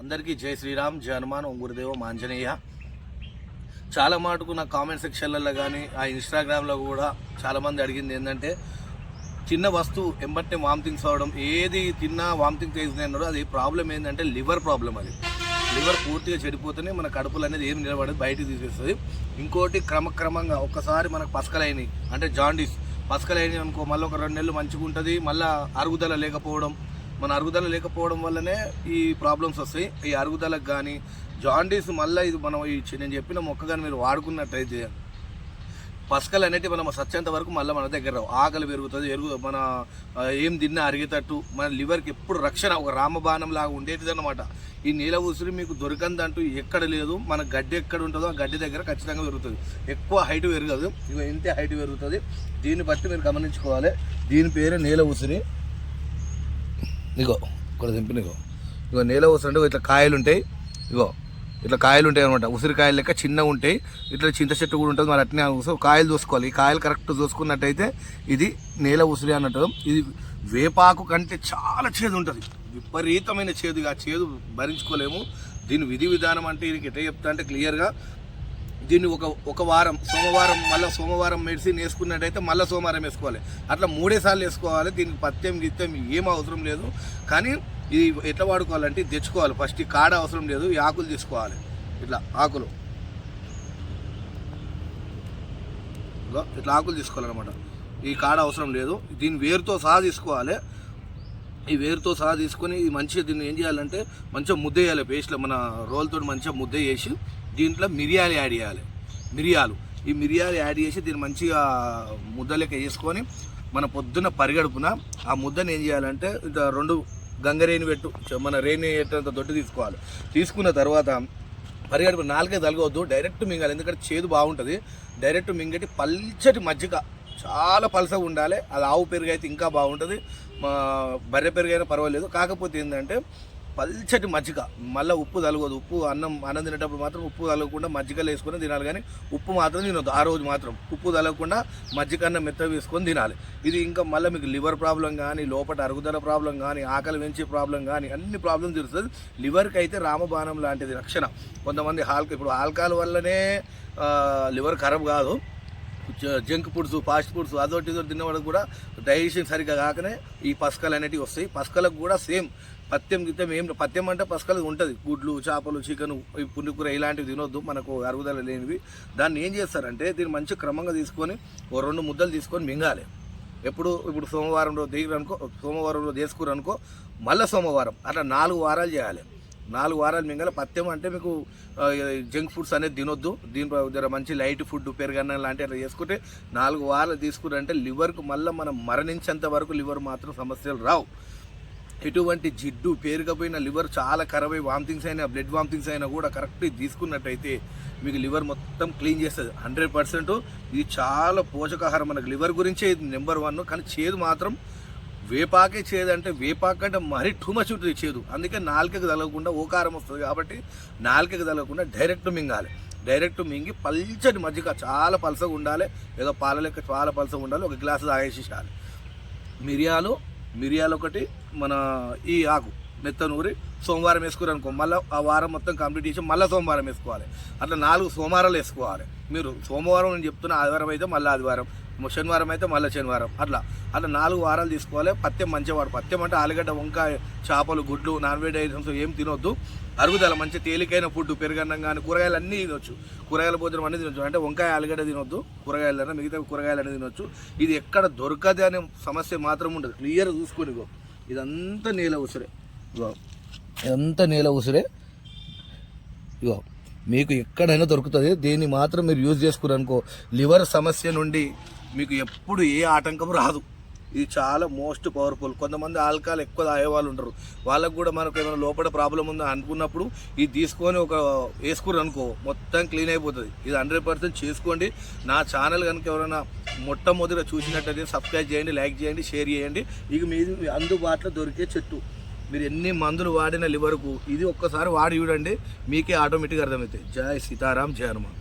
అందరికీ జై శ్రీరామ్, జై హనుమాన్, ఓం గురుదేవ ఆంజనేయ. చాలా మటుకు నా కామెంట్ సెక్షన్లలో కానీ ఆ ఇన్స్టాగ్రామ్లో కూడా చాలామంది అడిగింది ఏంటంటే, చిన్న వస్తువు ఎంబట్టే వామిటింగ్స్ అవడం, ఏది తిన్నా వామిటింగ్స్ చేసినారో అది ప్రాబ్లం ఏంటంటే లివర్ ప్రాబ్లం. అది లివర్ పూర్తిగా చెడిపోతేనే మన కడుపులు అనేది ఏం నిలబడదు, బయటికి తీసేస్తుంది. ఇంకోటి క్రమక్రమంగా ఒక్కసారి మనకు పసకలైనవి అంటే జాండీస్ పసకలైనవి అనుకో, మళ్ళీ ఒక 2 నెలలు మంచిగా ఉంటుంది, మళ్ళీ అరుగుదల లేకపోవడం. మన అరుగుదల లేకపోవడం వల్లనే ఈ ప్రాబ్లమ్స్ వస్తాయి. ఈ అరుగుదలకు కానీ జాండీస్ మళ్ళీ ఇది మనం నేను చెప్పిన మొక్క కానీ మీరు వాడుకున్నట్టయితే పసకలు అనేవి మనం సచ్చేంత వరకు మళ్ళీ మన దగ్గర రావు. ఆకలి పెరుగుతుంది, మన ఏం తిన్నా అరిగేటట్టు మన లివర్కి ఎప్పుడు రక్షణ ఒక రామబాణం లాగా ఉండేది అన్నమాట. ఈ నీల ఉసిరి మీకు దొరికందంటూ ఎక్కడ లేదు. మన గడ్డి ఎక్కడ ఉంటుందో ఆ గడ్డి దగ్గర ఖచ్చితంగా పెరుగుతుంది. ఎక్కువ హైట్ పెరగదు, ఇక ఇంతే హైట్ పెరుగుతుంది. దీన్ని బట్టి మీరు గమనించుకోవాలి. దీని పేరు నీల ఉసిరి. ఇగో ఇక్కడ దింపిన ఇగో నీల ఉసిరి అంటే ఇట్లా కాయలు ఉంటాయి. ఇగో ఇట్లా కాయలు ఉంటాయి అనమాట. ఉసిరికాయలు లెక్క చిన్నగా ఉంటాయి. ఇట్లా చింత చెట్టు కూడా ఉంటుంది. మరి అట్నే కాయలు చూసుకోవాలి. ఈ కాయలు కరెక్ట్ చూసుకున్నట్టయితే ఇది నీల ఉసిరి అన్నట్టు. ఇది వేపాకు కంటే చాలా చేదు ఉంటుంది, విపరీతమైన చేదు. ఆ చేదు భరించుకోలేము. దీని విధి విధానం అంటే దీనికి ఎట్లా చెప్తా అంటే క్లియర్గా, దీన్ని ఒక వారం సోమవారం మళ్ళీ సోమవారం మెడిసిన్ వేసుకున్నట్టయితే మళ్ళీ సోమవారం వేసుకోవాలి. అట్లా 3 సార్లు వేసుకోవాలి. దీనికి పత్యం గిత్యం ఏం అవసరం లేదు. కానీ ఇది ఎట్లా వాడుకోవాలంటే తెచ్చుకోవాలి. ఫస్ట్ ఈ కాడ అవసరం లేదు, ఈ ఆకులు తీసుకోవాలి. ఇట్లా ఆకులు ఇట్లా ఆకులు తీసుకోవాలన్నమాట. ఈ కాడ అవసరం లేదు. దీని వేరుతో సహా తీసుకోవాలి. ఈ వేరుతో సహా తీసుకొని ఇది మంచిగా దీన్ని ఏం చేయాలంటే మంచిగా ముద్ద వేయాలి. పేస్ట్లో మన రోల్తో మంచిగా ముద్ద చేసి దీంట్లో మిరియాలు యాడ్ చేయాలి. ఈ మిరియాలు యాడ్ చేసి దీన్ని మంచిగా ముద్ద లెక్క చేసుకొని మన పొద్దున్న పరిగడుపున ఆ ముద్దని ఏం చేయాలంటే 2 గంగరేణి పెట్టు మన రేణి ఎట్టంత దొడ్డు తీసుకోవాలి. తీసుకున్న తర్వాత పరిగడుపు 4 తలగవద్దు, డైరెక్ట్ మింగాలి. ఎందుకంటే చేదు బాగుంటుంది. డైరెక్ట్ మింగటి పల్చటి మజ్జిగ చాలా పలసగా ఉండాలి. అది ఆవు పెరుగు అయితే ఇంకా బాగుంటుంది, బర్రె పెరుగు అయినా పర్వాలేదు. కాకపోతే ఏంటంటే పల్చటి మజ్జిగ, మళ్ళీ ఉప్పు తలగదు. ఉప్పు అన్నం తినేటప్పుడు మాత్రం ఉప్పు తలగకుండా మజ్జిగలు వేసుకొని తినాలి. కానీ ఉప్పు మాత్రం తినొద్దు. ఆ రోజు మాత్రం ఉప్పు తలగకుండా మజ్జిగ అన్నం మెత్త వేసుకొని తినాలి. ఇది ఇంకా మళ్ళీ మీకు లివర్ ప్రాబ్లం కానీ, లోపల అరుగుదల ప్రాబ్లం కానీ, ఆకలి పెంచే ప్రాబ్లం కానీ అన్ని ప్రాబ్లం తీరుస్తుంది. లివర్కి అయితే రామబాణం లాంటిది రక్షణ. కొంతమంది ఇప్పుడు ఆల్కహాల్ వల్లనే లివర్ ఖరాబ్ కాదు, జంక్ ఫుడ్స్, ఫాస్ట్ ఫుడ్స్ అదొకటి ఇదొకటి తిన్నవాడికి కూడా డైజెషన్ సరిగ్గా కాకనే ఈ పసకలు అనేటివి వస్తాయి. పసకలకు కూడా సేమ్ పత్యం గిత్యం ఏం, పత్యం అంటే పసకలు ఉంటుంది. గుడ్లు, చేపలు, చికెను, పుండికూర ఇలాంటివి తినొద్దు, మనకు అరుగుదల లేనివి. దాన్ని ఏం చేస్తారంటే దీన్ని మంచి క్రమంగా తీసుకొని 2 ముద్దలు తీసుకొని మింగాలి. ఇప్పుడు సోమవారం రోజు దిగిరనుకో, సోమవారం రోజు వేసుకురనుకో, మళ్ళీ సోమవారం అట్లా 4 వారాలు చేయాలి. 4 వారాలు మింగాలి. పత్యం అంటే మీకు జంక్ ఫుడ్స్ అనేది తినొద్దు. దీంట్లో మంచి లైట్ ఫుడ్, పెరుగన్నం లాంటివి అట్లా చేసుకుంటే 4 వారాలు తీసుకుంటే లివర్కు మళ్ళీ మనం మరణించేంత వరకు లివర్ మాత్రం సమస్యలు రావు. ఎటువంటి జిడ్డు పేరుకపోయిన లివర్ చాలా ఖరాబ్ అయ్యి వామిటింగ్స్ అయినా, బ్లడ్ వామిటింగ్స్ అయినా కూడా కరెక్ట్ తీసుకున్నట్టయితే మీకు లివర్ మొత్తం క్లీన్ చేస్తుంది 100%. ఇది చాలా పోషకాహారం. మనకు లివర్ గురించే ఇది నెంబర్ 1. కానీ చేదు మాత్రం వేపాకే చేదు. అంటే వేపాకంటే మరీ టూ మచ్ ఉంటుంది చేదు. అందుకే నాలుకకి తగలకుండా ఓకారం వస్తుంది కాబట్టి నాలుకకి తగలకుండా డైరెక్ట్ మింగాలి. డైరెక్ట్ మింగి పల్చటి మజ్జిగ చాలా పలసగా ఉండాలి, ఏదో పాల లెక్క చాలా పలసగా ఉండాలి. 1 గ్లాసు తాగేసేసాలి. మిరియాలు ఒకటి, మన ఈ ఆకు మెత్త నూరి సోమవారం వేసుకోరనుకో, మళ్ళీ ఆ వారం మొత్తం కంప్లీట్ చేసి మళ్ళీ సోమవారం వేసుకోవాలి. అట్లా 4 సోమవారాలు వేసుకోవాలి. మీరు సోమవారం నేను చెప్తున్నా, ఆదివారం అయితే మళ్ళీ ఆదివారం, శనివారం అయితే మళ్ళీ శనివారం, అట్లా 4 వారాలు తీసుకోవాలి. పత్యం మంచివాడు. పత్యం అంటే ఆలుగడ్డ, వంకాయ, చేపలు, గుడ్లు, నాన్ వెజ్ ఐటమ్స్ ఏం తినొద్దు. అరుగుదల మంచి తేలికైన ఫుడ్, పెరుగన్నం కానీ, కూరగాయలు అన్నీ తినొచ్చు. కూరగాయల భోజనం అన్నీ తినొచ్చు. అంటే వంకాయ, ఆలుగడ్డ తినొద్దు, కూరగాయలన్నా మిగతా కూరగాయలు అన్నీ తినొచ్చు. ఇది ఎక్కడ దొరకదు అనే సమస్య మాత్రం ఉండదు. క్లియర్ చూసుకొని ఇదంతా నీల ఉసిరే. ఇదంతా నీల ఉసిరే. ఇగో మీకు ఎక్కడైనా దొరుకుతుంది. దీన్ని మాత్రం మీరు యూజ్ చేసుకురనుకో, లివర్ సమస్య నుండి మీకు ఎప్పుడు ఏ ఆటంకం రాదు. ఇది చాలా మోస్ట్ పవర్ఫుల్. కొంతమంది ఆల్కహాల్ ఎక్కువ తాగేవాళ్ళు ఉంటారు. వాళ్ళకు కూడా మనకు ఏమైనా లోపల ప్రాబ్లం ఉందో అనుకున్నప్పుడు ఇది తీసుకొని వేసుకురు అనుకో, మొత్తం క్లీన్ అయిపోతుంది. ఇది 100% చేసుకోండి. నా ఛానల్ కనుక ఎవరైనా మొట్టమొదటిగా చూసినట్టయితే సబ్స్క్రైబ్ చేయండి, లైక్ చేయండి, షేర్ చేయండి. ఇక మీది అందుబాటులో దొరికే చెట్టు. మీరు ఎన్ని మందులు వాడిన లివర్కు ఇది ఒక్కసారి వాడి చూడండి, మీకే ఆటోమేటిక్గా అర్థమవుతాయి. జై సీతారాం, జై హనుమాన్.